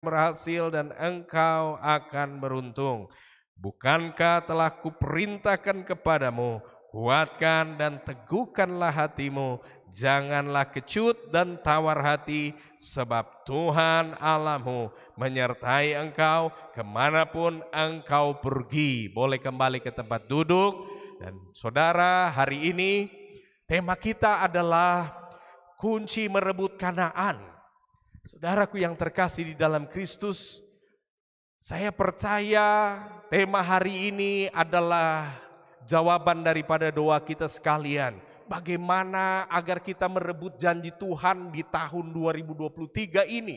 berhasil dan engkau akan beruntung. Bukankah telah kuperintahkan kepadamu, kuatkan dan teguhkanlah hatimu, janganlah kecut dan tawar hati, sebab Tuhan Allahmu menyertai engkau kemanapun engkau pergi. Boleh kembali ke tempat duduk. Dan saudara, hari ini tema kita adalah kunci merebut Kanaan. Saudaraku yang terkasih di dalam Kristus, saya percaya tema hari ini adalah jawaban daripada doa kita sekalian. Bagaimana agar kita merebut janji Tuhan di tahun 2023 ini.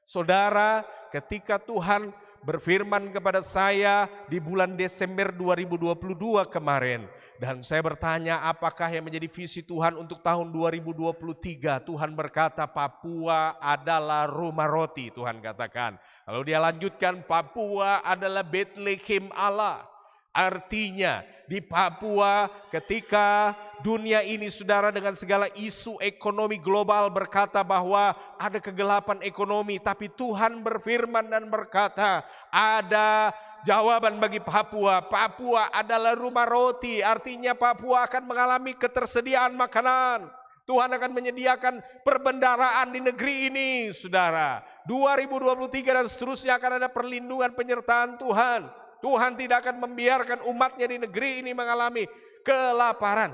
Saudara, ketika Tuhan berfirman kepada saya di bulan Desember 2022 kemarin, dan saya bertanya apakah yang menjadi visi Tuhan untuk tahun 2023. Tuhan berkata Papua adalah rumah roti, Tuhan katakan. Lalu dia lanjutkan Papua adalah Bethlehem Allah. Artinya di Papua ketika dunia ini saudara dengan segala isu ekonomi global berkata bahwa ada kegelapan ekonomi, tapi Tuhan berfirman dan berkata ada jawaban bagi Papua. Papua adalah rumah roti, artinya Papua akan mengalami ketersediaan makanan. Tuhan akan menyediakan perbendaharaan di negeri ini, saudara. 2023 dan seterusnya akan ada perlindungan penyertaan Tuhan. Tuhan tidak akan membiarkan umatnya di negeri ini mengalami kelaparan.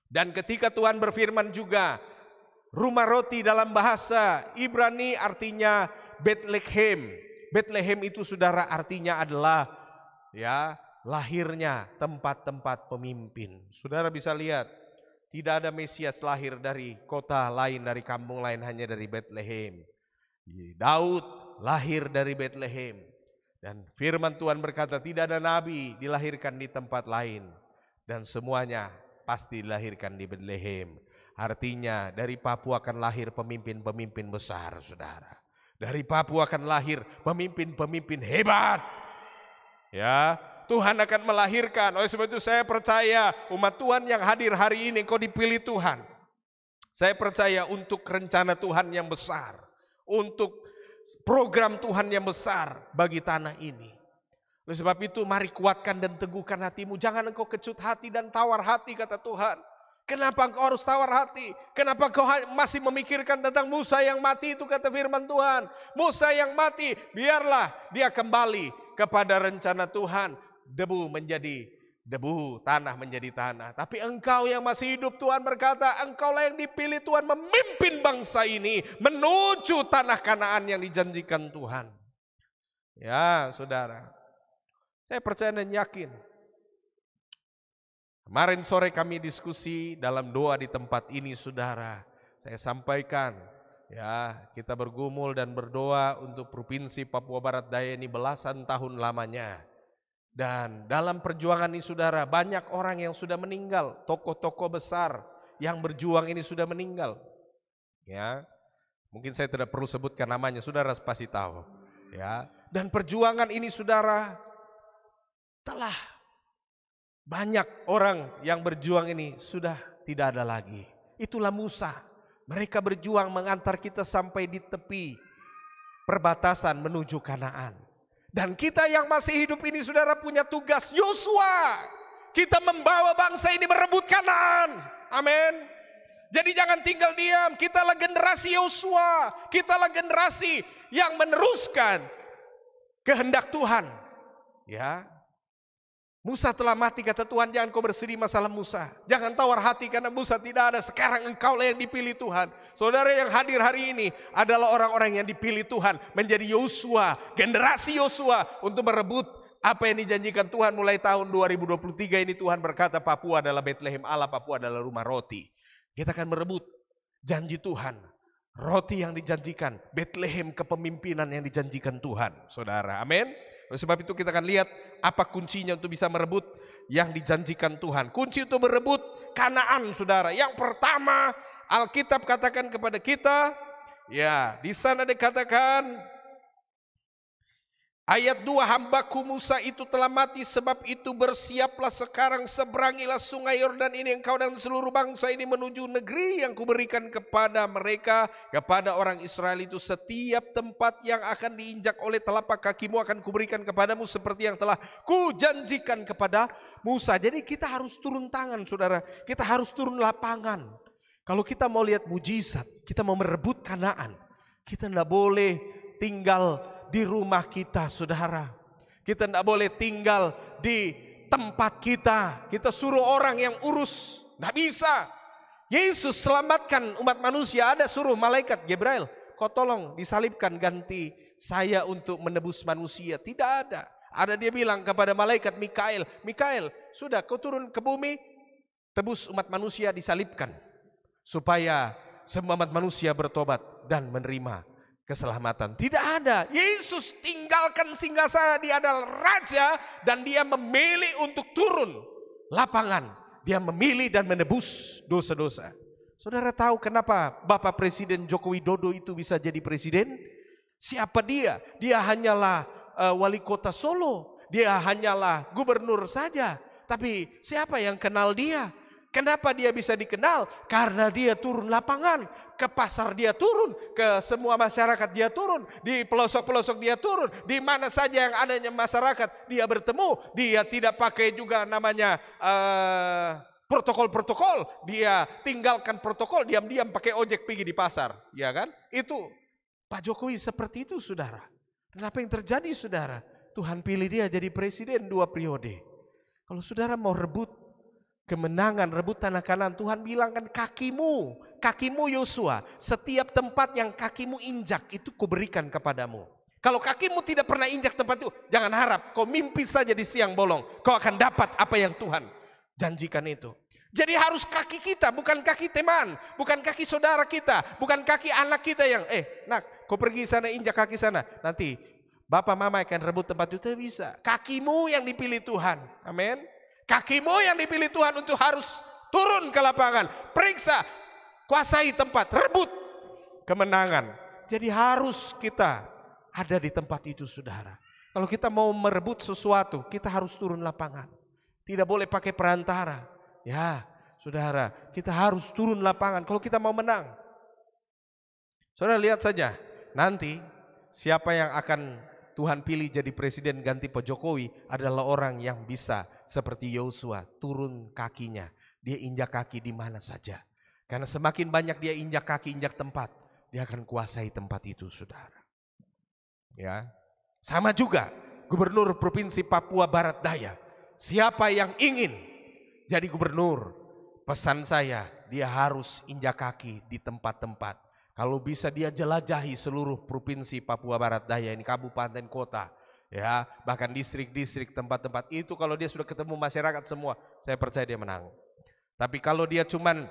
Dan ketika Tuhan berfirman juga, rumah roti dalam bahasa Ibrani artinya Bethlehem. Bethlehem itu saudara artinya adalah lahirnya tempat-tempat pemimpin. Saudara bisa lihat, tidak ada Mesias lahir dari kota lain, dari kampung lain, hanya dari Bethlehem. Daud lahir dari Bethlehem. Dan firman Tuhan berkata tidak ada nabi dilahirkan di tempat lain. Dan semuanya pasti dilahirkan di Bethlehem. Artinya dari Papua akan lahir pemimpin-pemimpin besar, saudara. Dari Papua akan lahir pemimpin-pemimpin hebat. Ya, Tuhan akan melahirkan. Oleh sebab itu saya percaya umat Tuhan yang hadir hari ini kau dipilih Tuhan. Saya percaya untuk rencana Tuhan yang besar. Untuk program Tuhan yang besar bagi tanah ini. Oleh sebab itu mari kuatkan dan teguhkan hatimu. Jangan engkau kecut hati dan tawar hati, kata Tuhan. Kenapa engkau harus tawar hati? Kenapa engkau masih memikirkan tentang Musa yang mati itu, kata firman Tuhan. Musa yang mati, biarlah dia kembali kepada rencana Tuhan. Debu menjadi debu, tanah menjadi tanah. Tapi engkau yang masih hidup, Tuhan berkata, engkaulah yang dipilih Tuhan memimpin bangsa ini menuju tanah Kanaan yang dijanjikan Tuhan. Ya, saudara. Saya percaya dan yakin. Kemarin sore kami diskusi dalam doa di tempat ini, saudara. Saya sampaikan, kita bergumul dan berdoa untuk Provinsi Papua Barat Daya ini belasan tahun lamanya. Dan dalam perjuangan ini, saudara, banyak orang yang sudah meninggal. Tokoh-tokoh besar yang berjuang ini sudah meninggal. Ya, mungkin saya tidak perlu sebutkan namanya, saudara pasti tahu. Ya, dan perjuangan ini, saudara, telah banyak orang yang berjuang ini sudah tidak ada lagi. Itulah Musa. Mereka berjuang mengantar kita sampai di tepi perbatasan menuju Kanaan. Dan kita yang masih hidup ini, saudara, punya tugas Yosua. Kita membawa bangsa ini merebut Kanaan. Amin. Jadi jangan tinggal diam. Kitalah generasi Yosua. Kitalah generasi yang meneruskan kehendak Tuhan. Ya. Musa telah mati, kata Tuhan, jangan kau bersedih masalah Musa. Jangan tawar hati karena Musa tidak ada. Sekarang engkaulah yang dipilih Tuhan. Saudara yang hadir hari ini adalah orang-orang yang dipilih Tuhan menjadi Yosua, generasi Yosua untuk merebut apa yang dijanjikan Tuhan mulai tahun 2023 ini. Tuhan berkata Papua adalah Bethlehem Allah, Papua adalah rumah roti. Kita akan merebut janji Tuhan. Roti yang dijanjikan, Bethlehem kepemimpinan yang dijanjikan Tuhan, saudara. Amin. Oleh sebab itu kita akan lihat apa kuncinya untuk bisa merebut yang dijanjikan Tuhan. Kunci untuk merebut Kanaan, saudara. Yang pertama, Alkitab katakan kepada kita, ya, di sana dikatakan Ayat 2, hambaku Musa itu telah mati, sebab itu bersiaplah sekarang, seberangilah sungai Yordan ini engkau dan seluruh bangsa ini menuju negeri yang kuberikan kepada mereka, kepada orang Israel itu. Setiap tempat yang akan diinjak oleh telapak kakimu akan kuberikan kepadamu seperti yang telah kujanjikan kepada Musa. Jadi kita harus turun tangan, saudara. Kita harus turun lapangan. Kalau kita mau lihat mujizat, kita mau merebut Kanaan, kita tidak boleh tinggal di rumah kita, saudara. Kita tidak boleh tinggal di tempat kita. Kita suruh orang yang urus. Tidak bisa. Yesus selamatkan umat manusia, ada suruh malaikat Gabriel, kau tolong disalibkan ganti saya untuk menebus manusia. Tidak ada. Ada dia bilang kepada malaikat Mikael, Mikael, sudah kau turun ke bumi, tebus umat manusia disalibkan. Supaya semua umat manusia bertobat dan menerima keselamatan. Tidak ada. Yesus tinggalkan singgasana, dia adalah raja dan dia memilih untuk turun lapangan. Dia memilih dan menebus dosa-dosa. Saudara tahu kenapa Bapak Presiden Joko Widodo itu bisa jadi presiden? Siapa dia? Dia hanyalah wali kota Solo. Dia hanyalah gubernur saja. Tapi siapa yang kenal dia? Kenapa dia bisa dikenal? Karena dia turun lapangan, ke pasar dia turun, ke semua masyarakat dia turun, di pelosok-pelosok dia turun, di mana saja yang adanya masyarakat dia bertemu. Dia tidak pakai juga namanya protokol-protokol, dia tinggalkan protokol, diam-diam pakai ojek pergi di pasar, ya kan? Itu Pak Jokowi seperti itu, saudara. Dan apa yang terjadi, saudara? Tuhan pilih dia jadi presiden 2 periode. Kalau saudara mau rebut kemenangan, rebut tanah Kanaan, Tuhan bilang kan kakimu Yosua, setiap tempat yang kakimu injak itu kuberikan kepadamu. Kalau kakimu tidak pernah injak tempat itu, jangan harap, kau mimpi saja di siang bolong, kau akan dapat apa yang Tuhan janjikan itu. Jadi harus kaki kita, bukan kaki teman, bukan kaki saudara kita, bukan kaki anak kita yang, nak, kau pergi sana injak kaki sana, nanti bapak mama akan rebut tempat itu. Bisa. Kakimu yang dipilih Tuhan, amin. Kakimu yang dipilih Tuhan untuk harus turun ke lapangan, periksa, kuasai tempat, rebut kemenangan. Jadi harus kita ada di tempat itu, saudara. Kalau kita mau merebut sesuatu, kita harus turun lapangan. Tidak boleh pakai perantara. Ya, saudara, kita harus turun lapangan kalau kita mau menang. Saudara lihat saja, nanti siapa yang akan Tuhan pilih jadi presiden ganti Pak Jokowi adalah orang yang bisa seperti Yosua, turun kakinya. Dia injak kaki di mana saja. Karena semakin banyak dia injak kaki, injak tempat, dia akan kuasai tempat itu, saudara. Ya, sama juga Gubernur Provinsi Papua Barat Daya. Siapa yang ingin jadi gubernur, pesan saya, dia harus injak kaki di tempat-tempat. Kalau bisa dia jelajahi seluruh provinsi Papua Barat Daya ini, kabupaten kota, ya, bahkan distrik-distrik, tempat-tempat itu. Kalau dia sudah ketemu masyarakat semua, saya percaya dia menang. Tapi kalau dia cuman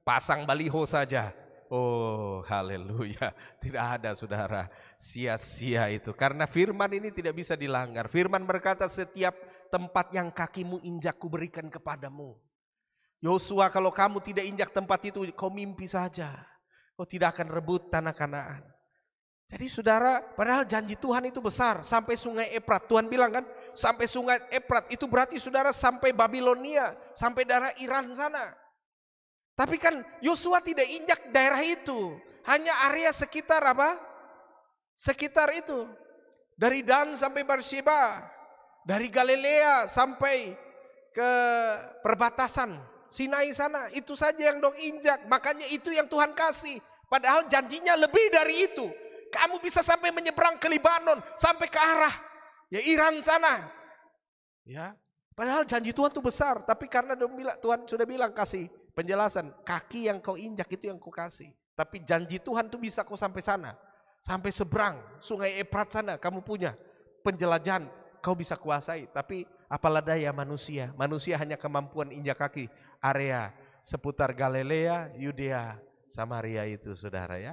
pasang baliho saja, oh haleluya, tidak ada, saudara, sia-sia itu. Karena firman ini tidak bisa dilanggar. Firman berkata, setiap tempat yang kakimu injak kuberikan kepadamu. Yosua, kalau kamu tidak injak tempat itu, kau mimpi saja. Kau tidak akan rebut tanah Kanaan. Jadi saudara, padahal janji Tuhan itu besar. Sampai sungai Efrat, Tuhan bilang kan, sampai sungai Efrat itu berarti saudara sampai Babilonia, sampai daerah Iran sana. Tapi kan Yosua tidak injak daerah itu, hanya area sekitar apa? Sekitar itu. Dari Dan sampai Beersheba, dari Galilea sampai ke perbatasan Sinai sana, itu saja yang dong injak. Makanya itu yang Tuhan kasih. Padahal janjinya lebih dari itu. Kamu bisa sampai menyeberang ke Libanon, sampai ke arah ya Iran sana. Ya, padahal janji Tuhan itu besar. Tapi karena Tuhan sudah bilang, kasih penjelasan, kaki yang kau injak itu yang kau kasih. Tapi janji Tuhan itu bisa kau sampai sana, sampai seberang sungai Efrat sana. Kamu punya penjelajahan, kau bisa kuasai. Tapi apalah daya manusia. Manusia hanya kemampuan injak kaki area seputar Galilea, Yudea, Samaria itu, saudara, ya.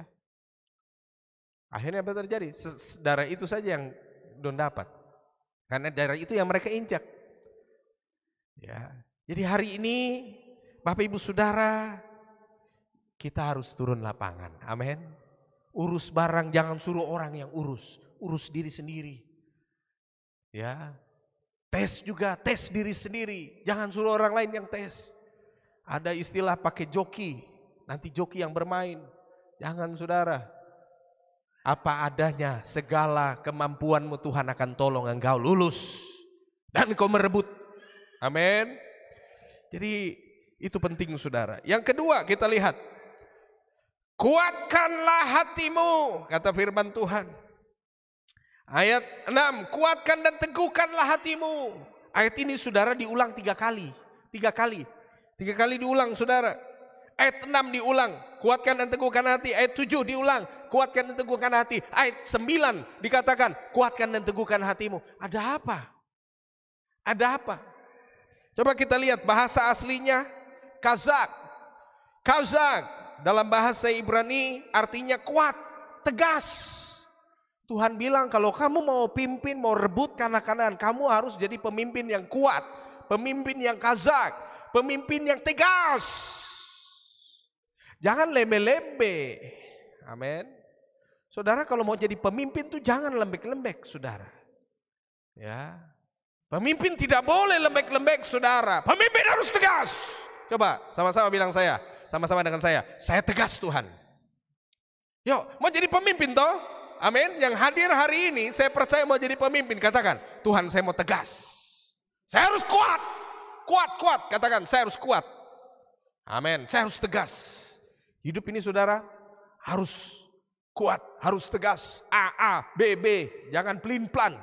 Akhirnya apa terjadi? Daerah itu saja yang belum dapat. Karena daerah itu yang mereka injak. Ya. Jadi hari ini Bapak Ibu Saudara, kita harus turun lapangan. Amin. Urus barang, jangan suruh orang yang urus. Urus diri sendiri. Ya, tes juga, tes diri sendiri. Jangan suruh orang lain yang tes. Ada istilah pakai joki, nanti joki yang bermain. Jangan saudara. Apa adanya, segala kemampuanmu Tuhan akan tolong engkau lulus. Dan kau merebut. Amin. Jadi itu penting saudara. Yang kedua kita lihat. Kuatkanlah hatimu, kata firman Tuhan. Ayat 6, kuatkan dan teguhkanlah hatimu. Ayat ini saudara diulang 3 kali. 3 kali. 3 kali diulang saudara. Ayat 6 diulang, kuatkan dan teguhkan hati. Ayat 7 diulang, kuatkan dan teguhkan hati. Ayat 9 dikatakan, kuatkan dan teguhkan hatimu. Ada apa? Ada apa? Coba kita lihat bahasa aslinya, kazak. Kazak dalam bahasa Ibrani artinya kuat, tegas. Tuhan bilang kalau kamu mau pimpin, mau rebut kanan-kanan, kamu harus jadi pemimpin yang kuat, pemimpin yang kazak, pemimpin yang tegas. Jangan lembe-lembe. Amin. Saudara kalau mau jadi pemimpin tuh jangan lembek-lembek, saudara. Ya. Pemimpin tidak boleh lembek-lembek, saudara. Pemimpin harus tegas. Coba sama-sama bilang sama-sama dengan saya tegas Tuhan. Yuk, mau jadi pemimpin toh? Amin. Yang hadir hari ini saya percaya mau jadi pemimpin, katakan, Tuhan saya mau tegas. Saya harus kuat. Kuat, katakan, saya harus kuat. Amin. Saya harus tegas. Hidup ini saudara harus kuat, harus tegas. A, B, jangan pelin-pelan.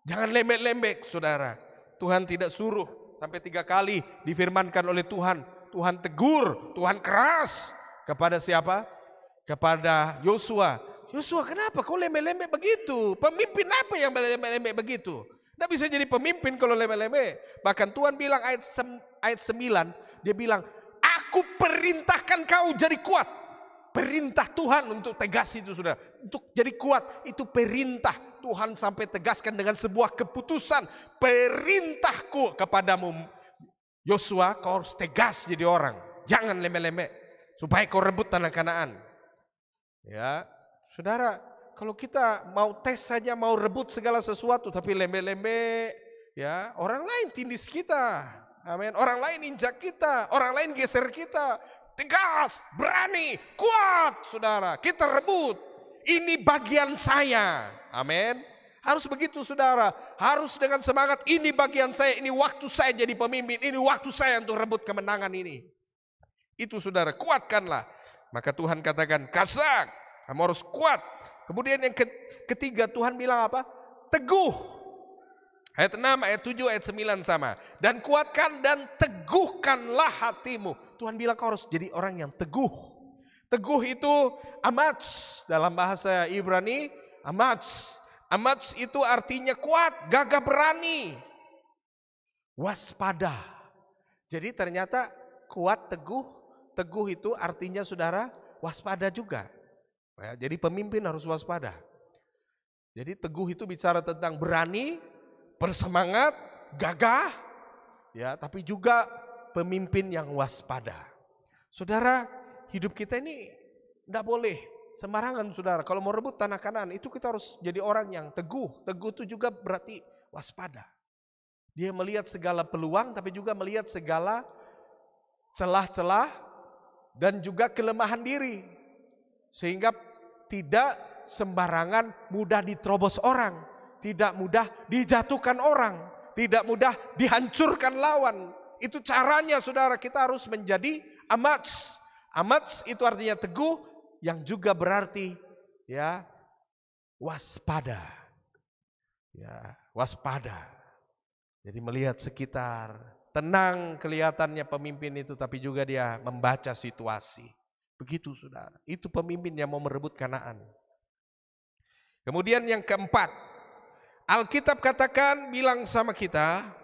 Jangan lembek-lembek saudara. Tuhan tidak suruh, sampai 3 kali difirmankan oleh Tuhan. Tuhan tegur, Tuhan keras. Kepada siapa? Kepada Yosua. Yosua, kenapa kau lembek-lembek begitu? Pemimpin apa yang lembek-lembek begitu? Tidak bisa jadi pemimpin kalau lembek-lembek. Bahkan Tuhan bilang ayat 9, dia bilang, aku perintahkan kau jadi kuat. Perintah Tuhan untuk tegas itu saudara. Untuk jadi kuat itu perintah. Tuhan sampai tegaskan dengan sebuah keputusan. Perintahku kepadamu Yosua, kau harus tegas jadi orang. Jangan lembek-lembek. Supaya kau rebut tanah Kanaan. Ya, saudara, kalau kita mau tes saja, mau rebut segala sesuatu, tapi lembek-lembek, ya, orang lain tindis kita. Amin. Orang lain injak kita, orang lain geser kita. Tegas, berani, kuat, saudara. Kita rebut. Ini bagian saya. Amin. Harus begitu saudara. Harus dengan semangat, ini bagian saya, ini waktu saya jadi pemimpin, ini waktu saya untuk rebut kemenangan ini. Itu saudara, kuatkanlah. Maka Tuhan katakan, kazak, kamu harus kuat. Kemudian yang ketiga Tuhan bilang apa? Teguh. Ayat 6, ayat 7, ayat 9 sama. Dan kuatkan dan teguhkanlah hatimu. Tuhan bilang kau harus jadi orang yang teguh. Teguh itu amats dalam bahasa Ibrani, amats. Amats itu artinya kuat, gagah berani. Waspada. Jadi ternyata kuat, teguh itu artinya saudara waspada juga. Ya, jadi pemimpin harus waspada. Jadi teguh itu bicara tentang berani, bersemangat, gagah, ya, tapi juga pemimpin yang waspada. Saudara, hidup kita ini tidak boleh sembarangan saudara. Kalau mau rebut tanah Kanaan itu kita harus jadi orang yang teguh. Teguh itu juga berarti waspada. Dia melihat segala peluang tapi juga melihat segala celah-celah dan juga kelemahan diri. Sehingga tidak sembarangan mudah diterobos orang, tidak mudah dijatuhkan orang, tidak mudah dihancurkan lawan. Itu caranya saudara, kita harus menjadi amats. Amats itu artinya teguh, yang juga berarti ya waspada. Ya, waspada. Jadi melihat sekitar, tenang kelihatannya pemimpin itu, tapi juga dia membaca situasi. Begitu saudara, itu pemimpin yang mau merebut Kanaan. Kemudian yang keempat, Alkitab katakan, bilang sama kita,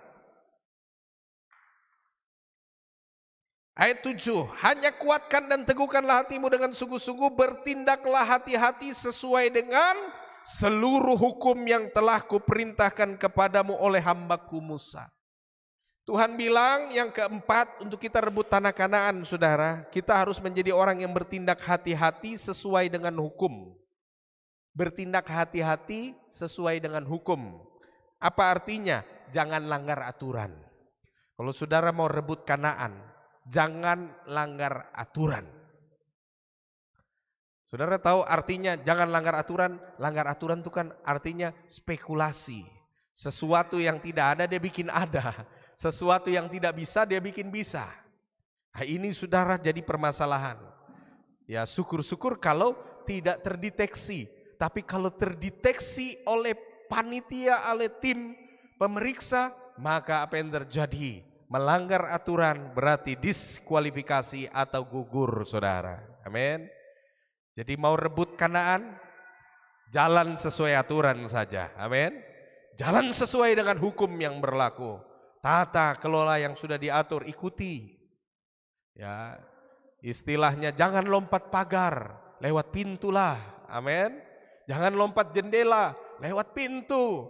ayat 7, hanya kuatkan dan teguhkanlah hatimu dengan sungguh-sungguh, bertindaklah hati-hati sesuai dengan seluruh hukum yang telah kuperintahkan kepadamu oleh hambaku Musa. Tuhan bilang yang keempat, untuk kita rebut tanah Kanaan saudara, kita harus menjadi orang yang bertindak hati-hati sesuai dengan hukum. Bertindak hati-hati sesuai dengan hukum. Apa artinya? Jangan langgar aturan. Kalau saudara mau rebut Kanaan, jangan langgar aturan. Saudara tahu artinya jangan langgar aturan? Langgar aturan itu kan artinya spekulasi. Sesuatu yang tidak ada dia bikin ada. Sesuatu yang tidak bisa dia bikin bisa. Nah, ini saudara jadi permasalahan. Ya syukur-syukur kalau tidak terdeteksi. Tapi kalau terdeteksi oleh panitia, oleh tim pemeriksa, maka apa yang terjadi? Melanggar aturan berarti diskualifikasi atau gugur, saudara. Amin. Jadi mau rebut Kanaan, jalan sesuai aturan saja. Amin. Jalan sesuai dengan hukum yang berlaku. Tata kelola yang sudah diatur, ikuti. Ya, istilahnya jangan lompat pagar, lewat pintulah. Amin. Jangan lompat jendela, lewat pintu.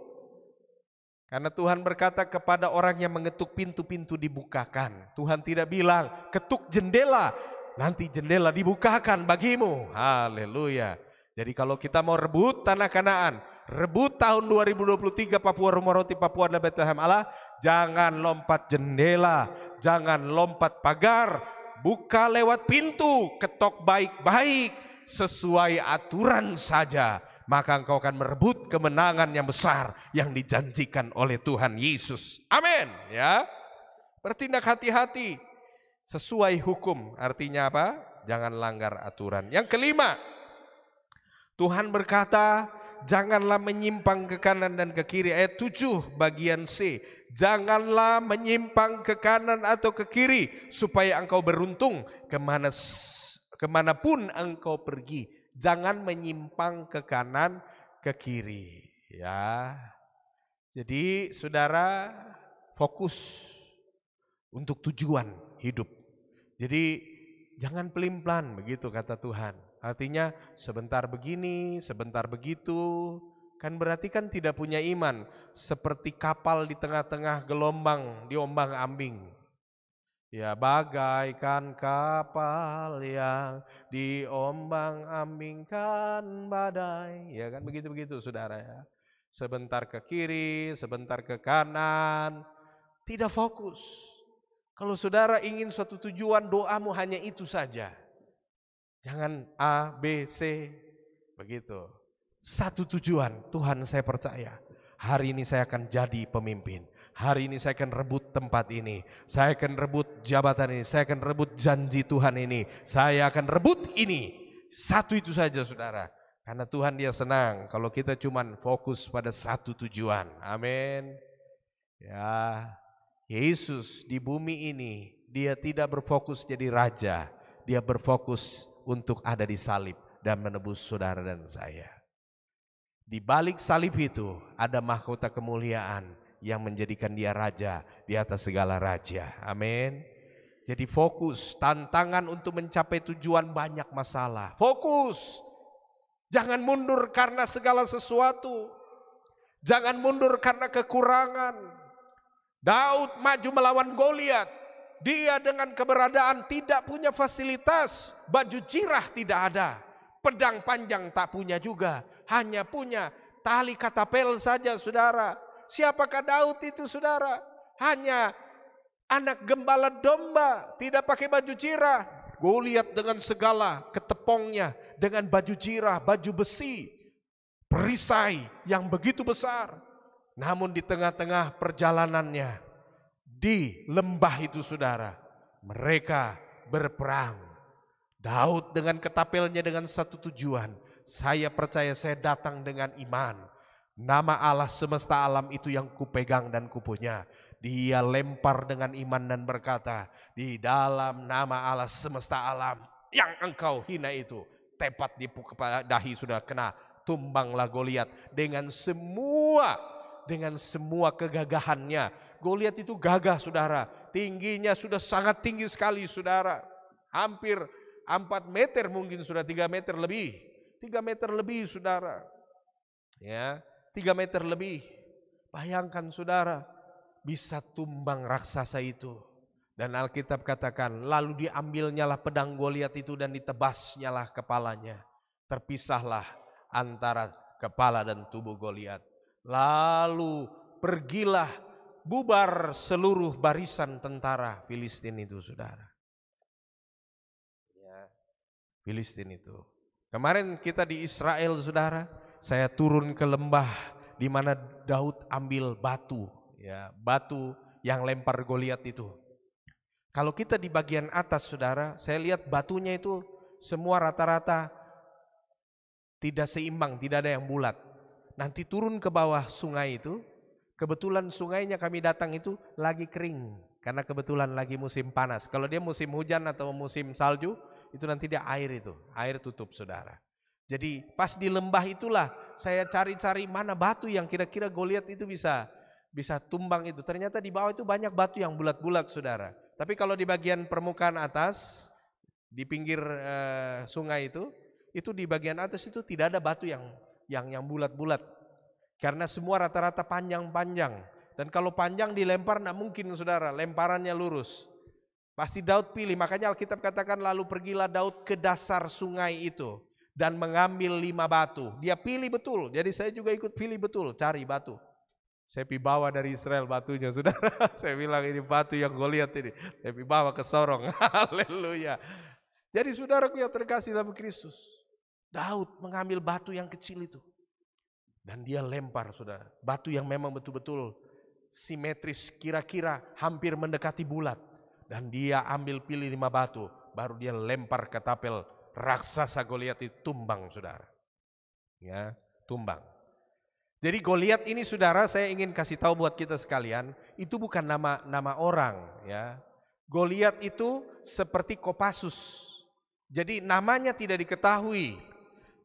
Karena Tuhan berkata kepada orang yang mengetuk pintu-pintu dibukakan. Tuhan tidak bilang ketuk jendela, nanti jendela dibukakan bagimu. Haleluya. Jadi kalau kita mau rebut tanah Kanaan, rebut tahun 2023 Papua Rumah Roti Papua dan Bethlehem Allah, jangan lompat jendela, jangan lompat pagar, buka lewat pintu, ketok baik-baik sesuai aturan saja. Maka engkau akan merebut kemenangan yang besar yang dijanjikan oleh Tuhan Yesus. Amin. Ya, bertindak hati-hati sesuai hukum. Artinya apa? Jangan langgar aturan. Yang kelima, Tuhan berkata, janganlah menyimpang ke kanan dan ke kiri. Ayat 7 bagian C. Janganlah menyimpang ke kanan atau ke kiri, supaya engkau beruntung kemanapun engkau pergi. Jangan menyimpang ke kanan, ke kiri. Ya. Jadi saudara fokus untuk tujuan hidup. Jadi jangan pelin-pelan, begitu kata Tuhan. Artinya sebentar begini, sebentar begitu. Kan berarti kan tidak punya iman. Seperti kapal di tengah-tengah gelombang, diombang-ambing. Ya, bagaikan kapal yang diombang-ambingkan badai. Ya kan begitu-begitu saudara ya. Sebentar ke kiri, sebentar ke kanan. Tidak fokus. Kalau saudara ingin suatu tujuan, doamu hanya itu saja. Jangan A, B, C. Begitu. Satu tujuan, Tuhan saya percaya. Hari ini saya akan jadi pemimpin. Hari ini saya akan rebut tempat ini. Saya akan rebut jabatan ini. Saya akan rebut janji Tuhan ini. Saya akan rebut ini. Satu itu saja saudara. Karena Tuhan dia senang kalau kita cuman fokus pada satu tujuan. Amin. Ya, Yesus di bumi ini dia tidak berfokus jadi raja. Dia berfokus untuk ada di salib dan menebus saudara dan saya. Di balik salib itu ada mahkota kemuliaan yang menjadikan dia raja di atas segala raja. Amin. Jadi fokus, tantangan untuk mencapai tujuan banyak masalah. Fokus. Jangan mundur karena segala sesuatu. Jangan mundur karena kekurangan. Daud maju melawan Goliat. Dia dengan keberadaan tidak punya fasilitas. Baju jirah tidak ada. Pedang panjang tak punya juga. Hanya punya tali katapel saja saudara. Siapakah Daud itu saudara? Hanya anak gembala domba, tidak pakai baju jirah. Goliat dengan segala ketepongnya, dengan baju jirah, baju besi, perisai yang begitu besar. Namun di tengah-tengah perjalanannya, di lembah itu saudara, mereka berperang. Daud dengan ketapelnya dengan satu tujuan. Saya percaya saya datang dengan iman. Nama Allah semesta alam itu yang kupegang dan kupunya. Dia lempar dengan iman dan berkata, di dalam nama Allah semesta alam yang engkau hina itu, tepat di dahi sudah kena, tumbanglah Goliat dengan semua kegagahannya. Goliat itu gagah saudara, tingginya sudah sangat tinggi sekali saudara. Hampir 4 meter mungkin sudah 3 meter lebih. 3 meter lebih saudara. Ya. 3 meter lebih. Bayangkan saudara, bisa tumbang raksasa itu. Dan Alkitab katakan, lalu diambilnyalah pedang Goliat itu dan ditebasnyalah kepalanya. Terpisahlah antara kepala dan tubuh Goliat. Lalu pergilah, bubar seluruh barisan tentara Filistin itu, saudara. Ya, Filistin itu. Kemarin kita di Israel, saudara, saya turun ke lembah di mana Daud ambil batu, ya, batu yang lempar Goliat itu. Kalau kita di bagian atas, saudara, saya lihat batunya itu semua rata-rata tidak seimbang, tidak ada yang bulat. Nanti turun ke bawah sungai itu, kebetulan sungainya kami datang itu lagi kering, karena kebetulan lagi musim panas. Kalau dia musim hujan atau musim salju, itu nanti dia air tutup, saudara. Jadi pas di lembah itulah saya cari-cari mana batu yang kira-kira Goliat itu bisa tumbang itu. Ternyata di bawah itu banyak batu yang bulat-bulat, saudara. Tapi kalau di bagian permukaan atas, di pinggir sungai itu di bagian atas itu tidak ada batu yang bulat-bulat. Karena semua rata-rata panjang-panjang. Dan kalau panjang dilempar tidak mungkin, saudara, lemparannya lurus. Pasti Daud pilih, makanya Alkitab katakan lalu pergilah Daud ke dasar sungai itu dan mengambil 5 batu. Dia pilih betul, jadi saya juga ikut pilih betul, cari batu. Saya bawa dari Israel batunya, saudara. Saya bilang ini batu yang Goliat ini. Saya bawa ke Sorong. Haleluya. Jadi saudaraku yang terkasih dalam Kristus, Daud mengambil batu yang kecil itu. Dan dia lempar, saudara. Batu yang memang betul-betul simetris, kira-kira hampir mendekati bulat. Dan dia ambil pilih 5 batu. Baru dia lempar ke tapel raksasa Goliat itu, tumbang, saudara. Ya, tumbang. Jadi Goliat ini, saudara, saya ingin kasih tahu buat kita sekalian, itu bukan nama orang, ya. Goliat itu seperti Kopassus. Jadi namanya tidak diketahui.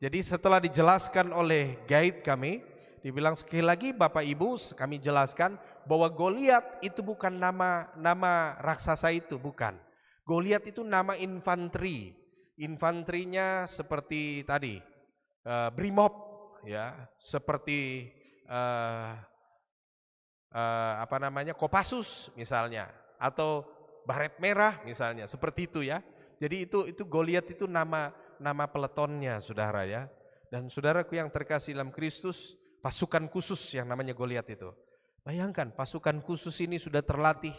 Jadi setelah dijelaskan oleh guide kami, dibilang sekali lagi Bapak Ibu, kami jelaskan bahwa Goliat itu bukan nama raksasa itu, bukan. Goliat itu nama infanteri. Infanterinya seperti tadi, Brimob. Ya, seperti Kopassus misalnya, atau Baret Merah misalnya, seperti itu ya. Jadi itu Goliat itu nama peletonnya, saudara ya. Dan saudaraku yang terkasih dalam Kristus, pasukan khusus yang namanya Goliat itu. Bayangkan pasukan khusus ini sudah terlatih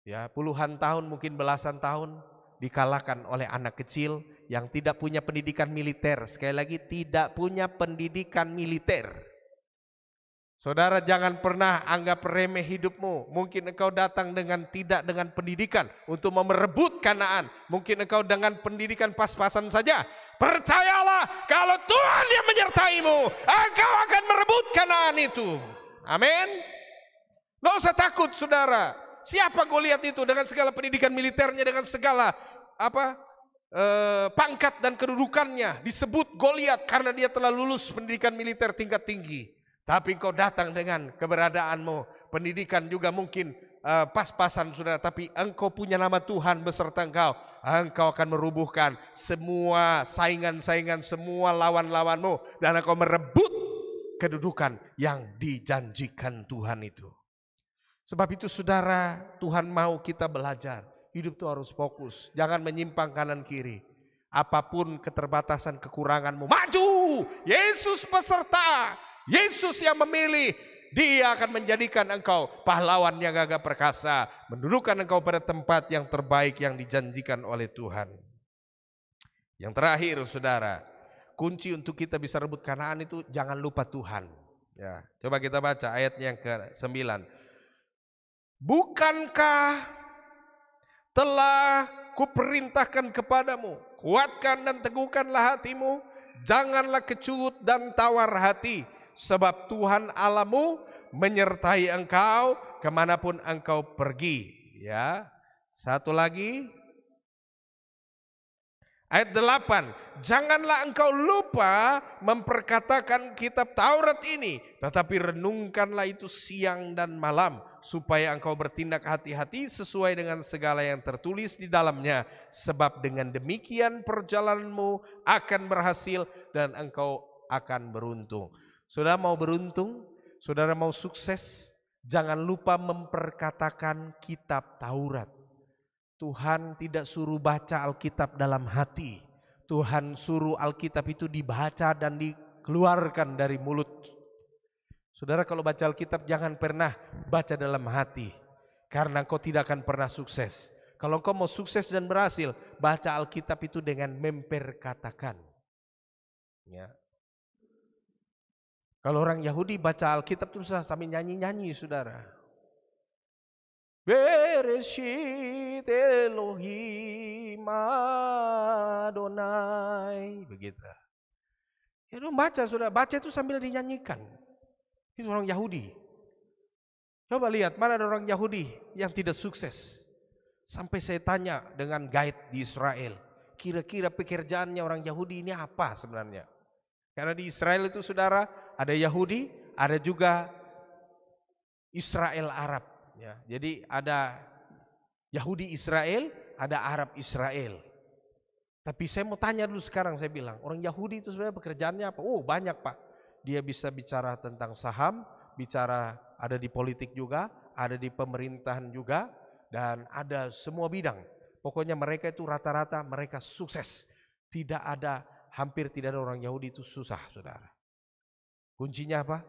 ya puluhan tahun, mungkin belasan tahun, dikalahkan oleh anak kecil yang tidak punya pendidikan militer. Sekali lagi, tidak punya pendidikan militer. Saudara, jangan pernah anggap remeh hidupmu. Mungkin engkau datang tidak dengan pendidikan untuk merebut Kanaan. Mungkin engkau dengan pendidikan pas-pasan saja. Percayalah, kalau Tuhan yang menyertaimu, engkau akan merebut Kanaan itu. Amin. Nggak usah takut, saudara. Siapa Goliat itu dengan segala pendidikan militernya, dengan segala pangkat dan kedudukannya, disebut Goliat karena dia telah lulus pendidikan militer tingkat tinggi. Tapi engkau datang dengan keberadaanmu, pendidikan juga mungkin pas-pasan, saudara, tapi engkau punya nama Tuhan beserta engkau. Engkau akan merubuhkan semua saingan-saingan, semua lawan-lawanmu, dan engkau merebut kedudukan yang dijanjikan Tuhan itu. Sebab itu, saudara, Tuhan mau kita belajar. Hidup itu harus fokus, jangan menyimpang kanan kiri. Apapun keterbatasan, kekuranganmu, maju. Yesus peserta, Yesus yang memilih. Dia akan menjadikan engkau pahlawan yang gagah perkasa, mendudukkan engkau pada tempat yang terbaik yang dijanjikan oleh Tuhan. Yang terakhir, saudara, kunci untuk kita bisa rebut Kanaan itu jangan lupa Tuhan. Ya, coba kita baca ayatnya yang ke-9. Bukankah telah kuperintahkan kepadamu, kuatkan dan teguhkanlah hatimu, janganlah kecut dan tawar hati, sebab Tuhan Allahmu menyertai engkau kemanapun engkau pergi. Ya, satu lagi, ayat 8, janganlah engkau lupa memperkatakan kitab Taurat ini, tetapi renungkanlah itu siang dan malam, supaya engkau bertindak hati-hati sesuai dengan segala yang tertulis di dalamnya. Sebab dengan demikian perjalananmu akan berhasil dan engkau akan beruntung. Saudara mau beruntung, saudara mau sukses, jangan lupa memperkatakan kitab Taurat. Tuhan tidak suruh baca Alkitab dalam hati. Tuhan suruh Alkitab itu dibaca dan dikeluarkan dari mulut. Saudara, kalau baca Alkitab jangan pernah baca dalam hati, karena engkau tidak akan pernah sukses. Kalau engkau mau sukses dan berhasil, baca Alkitab itu dengan memperkatakan. Ya. Kalau orang Yahudi baca Alkitab terus sambil nyanyi-nyanyi, saudara. Bereshit Elohim Adonai, begitu. Ya lu baca, saudara, baca itu sambil dinyanyikan. Itu orang Yahudi. Coba lihat mana ada orang Yahudi yang tidak sukses. Sampai saya tanya dengan guide di Israel, kira-kira pekerjaannya orang Yahudi ini apa sebenarnya? Karena di Israel itu, saudara, ada Yahudi, ada juga Israel Arab. Ya, jadi ada Yahudi Israel, ada Arab Israel. Tapi saya mau tanya dulu sekarang, saya bilang, orang Yahudi itu sebenarnya pekerjaannya apa? Oh banyak, Pak. Dia bisa bicara tentang saham, bicara ada di politik juga, ada di pemerintahan juga, dan ada semua bidang. Pokoknya mereka itu rata-rata mereka sukses. Tidak ada, hampir tidak ada orang Yahudi itu susah, saudara. Kuncinya apa?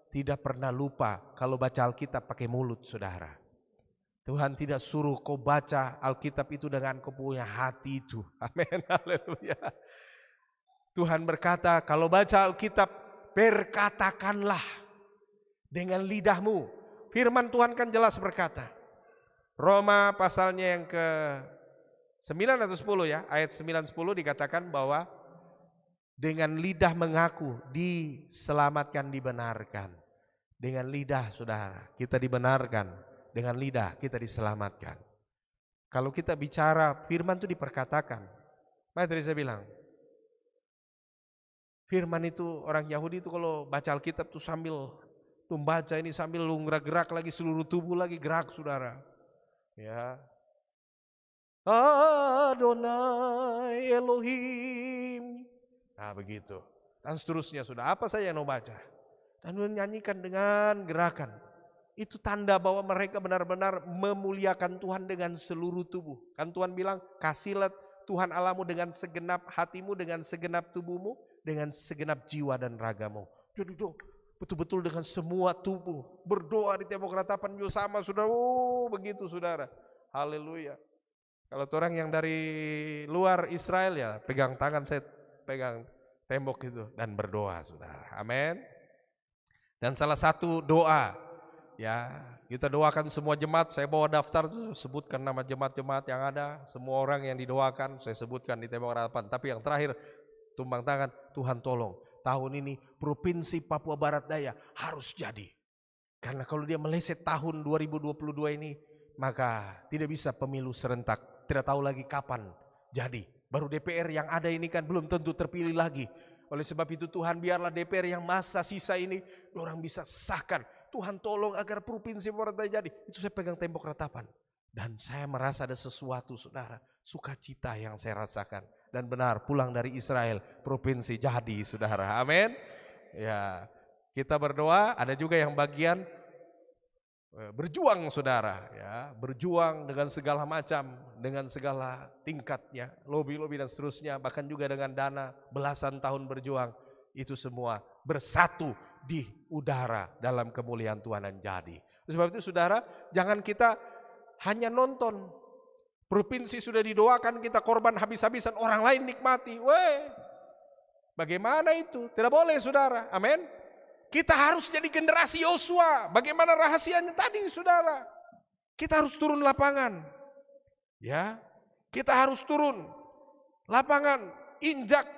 Tidak pernah lupa kalau baca Alkitab pakai mulut, saudara. Tuhan tidak suruh kau baca Alkitab itu dengan kau punya hati itu. Amin, haleluya. Tuhan berkata, kalau baca Alkitab, berkatakanlah dengan lidahmu. Firman Tuhan kan jelas berkata. Roma pasalnya yang ke-9 atau 10 ya, ayat 9-10 dikatakan bahwa dengan lidah mengaku diselamatkan, dibenarkan. Dengan lidah, saudara, kita dibenarkan. Dengan lidah kita diselamatkan. Kalau kita bicara, firman itu diperkatakan. Apa tadi saya bilang? Firman itu orang Yahudi itu kalau baca Alkitab tuh sambil membaca ini sambil lu gerak lagi, seluruh tubuh lagi gerak, saudara. Ya. Adonai Elohim. Nah begitu. Dan seterusnya, sudah apa saja yang mau baca. Dan menyanyikan dengan gerakan. Itu tanda bahwa mereka benar-benar memuliakan Tuhan dengan seluruh tubuh. Kan Tuhan bilang, kasihlah Tuhan Allahmu dengan segenap hatimu, dengan segenap tubuhmu, dengan segenap jiwa dan ragamu. Jadi itu betul-betul dengan semua tubuh. Berdoa di tembok ratapan juga sama, saudara. Oh begitu, saudara. Haleluya. Kalau orang yang dari luar Israel ya pegang tangan, saya pegang tembok itu dan berdoa, saudara. Amin. Dan salah satu doa, ya kita doakan semua jemaat. Saya bawa daftar itu, sebutkan nama jemaat-jemaat yang ada, semua orang yang didoakan saya sebutkan di tembok harapan. Tapi yang terakhir, tumbang tangan, Tuhan tolong tahun ini Provinsi Papua Barat Daya harus jadi. Karena kalau dia meleset tahun 2022 ini, maka tidak bisa pemilu serentak, tidak tahu lagi kapan jadi. Baru DPR yang ada ini kan belum tentu terpilih lagi. Oleh sebab itu Tuhan, biarlah DPR yang masa sisa ini orang bisa sahkan. Tuhan tolong agar Provinsi Papua Barat Daya jadi. Itu saya pegang tembok ratapan. Dan saya merasa ada sesuatu, saudara, sukacita yang saya rasakan. Dan benar, pulang dari Israel, provinsi jadi, saudara. Amin. Ya, kita berdoa. Ada juga yang bagian berjuang, saudara, ya, berjuang dengan segala macam, dengan segala tingkatnya, lobby-lobby dan seterusnya, bahkan juga dengan dana belasan tahun berjuang, itu semua bersatu di udara dalam kemuliaan Tuhan dan jadi. Sebab itu, saudara, jangan kita hanya nonton. Provinsi sudah didoakan, kita korban habis-habisan, orang lain nikmati. Weh, bagaimana itu? Tidak boleh, saudara. Amin. Kita harus jadi generasi Yosua. Bagaimana rahasianya tadi, saudara? Kita harus turun lapangan. Ya, kita harus turun lapangan, injak